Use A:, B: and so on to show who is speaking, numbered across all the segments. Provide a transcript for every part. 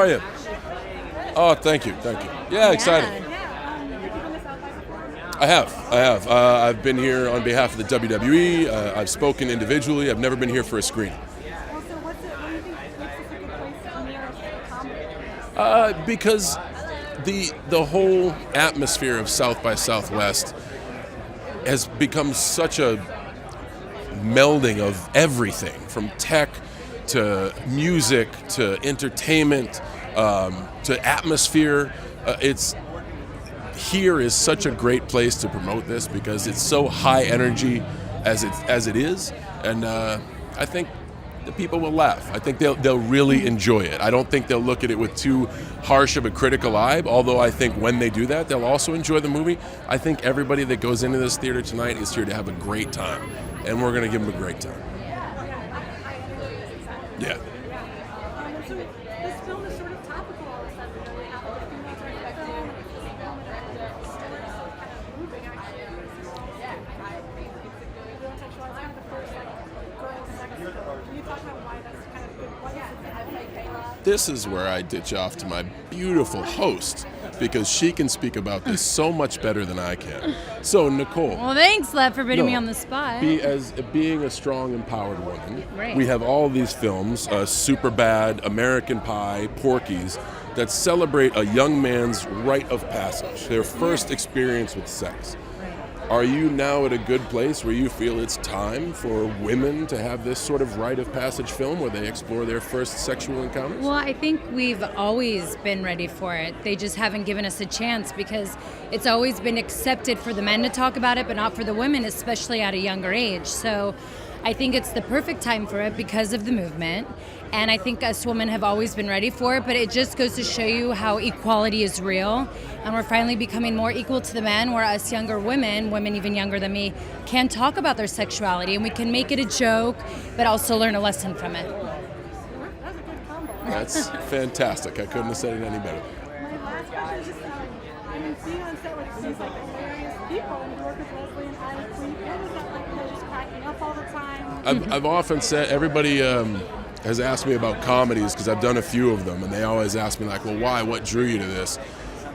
A: are you? Oh, thank you. Yeah, excited. I have. I've been here on behalf of the WWE. I've spoken individually. I've never been here for a screening. Because the whole atmosphere of South by Southwest has become such a melding of everything, from tech to music to entertainment to atmosphere. Here is such a great place to promote this because it's so high energy as it is, and I think the people will laugh. I think they'll really enjoy it. I don't think they'll look at it with too harsh of a critical eye, although I think when they do that, they'll also enjoy the movie. I think everybody that goes into this theater tonight is here to have a great time, and we're going to give them a great time. Yeah.
B: So this film is sort of topical all of a sudden. We have a female director film, and it's this film that the story is so kind of moving, actually. Real sexual, it's kind of the first girl sex film. Can you talk about why that's kind of good? Why is it
A: This is where I ditch off to my beautiful host, because she can speak about this so much better than I can. So, Nicole.
C: Well, thanks, Lev, for putting me on the spot.
A: Being a strong, empowered woman,
C: right.
A: We have all these films, Superbad, American Pie, Porky's, that celebrate a young man's rite of passage, their first experience with sex. Are you now at a good place where you feel it's time for women to have this sort of rite of passage film where they explore their first sexual encounters?
C: Well, I think we've always been ready for it. They just haven't given us a chance because it's always been accepted for the men to talk about it, but not for the women, especially at a younger age. So I think it's the perfect time for it because of the movement. And I think us women have always been ready for it, but it just goes to show you how equality is real. And we're finally becoming more equal to the men, where us younger women even younger than me, can talk about their sexuality. And we can make it a joke, but also learn a lesson from it.
B: That's a good combo.
A: That's fantastic. I couldn't have said it any better.
B: My last question is just, being on set with these hilarious people, and you work with Leslie and Ike, what was that like? They're just cracking up all the time?
A: I've often said, everybody has asked me about comedies because I've done a few of them, and they always ask me like, well, why? What drew you to this?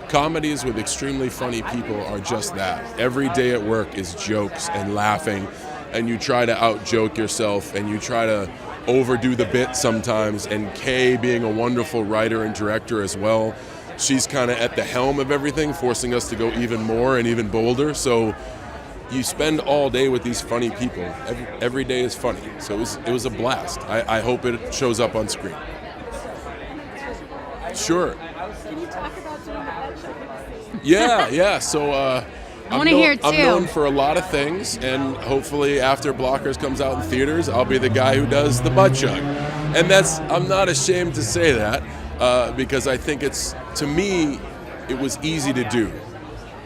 A: Comedies with extremely funny people are just that. Every day at work is jokes and laughing, and you try to out-joke yourself, and you try to overdo the bit sometimes, and Kay, being a wonderful writer and director as well, she's kind of at the helm of everything, forcing us to go even more and even bolder. So you spend all day with these funny people. Every day is funny. So it was a blast. I hope it shows up on screen. Sure.
B: Can you talk about doing the butt chugging scene?
A: Yeah. So
C: I want to hear it too.
A: I'm known for a lot of things, and hopefully after Blockers comes out in theaters, I'll be the guy who does the butt chug. And I'm not ashamed to say that because I think to me, it was easy to do.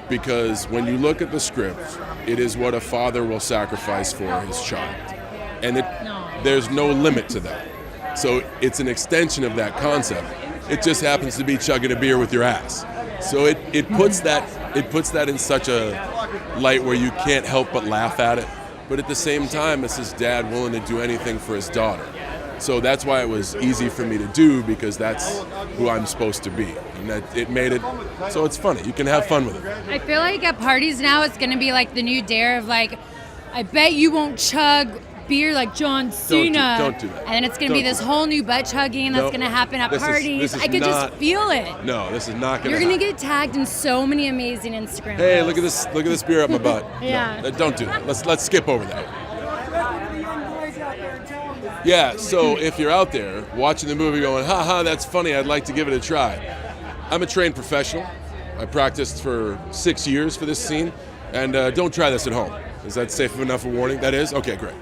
A: Because when you look at the script, it is what a father will sacrifice for his child. And there's no limit to that. So it's an extension of that concept. It just happens to be chugging a beer with your ass. So it puts that in such a light where you can't help but laugh at it. But at the same time, it's his dad willing to do anything for his daughter. So that's why it was easy for me to do, because that's who I'm supposed to be. And it made it so it's funny. You can have fun with it.
C: I feel like at parties now it's going to be like the new dare of like, I bet you won't chug beer like John Cena.
A: Don't do that.
C: And then it's going to be this whole new butt chugging that's going to happen at parties. I could just feel it.
A: No, this is not going to
C: You're going to get tagged in so many amazing Instagram
A: Hey,
C: posts.
A: look at this beer up my butt.
C: Yeah.
A: No, don't do that. Let's skip over that. Yeah, so if you're out there watching the movie going, ha, that's funny, I'd like to give it a try. I'm a trained professional. I practiced for 6 years for this scene, and don't try this at home. Is that safe enough a warning? That is? Okay, great.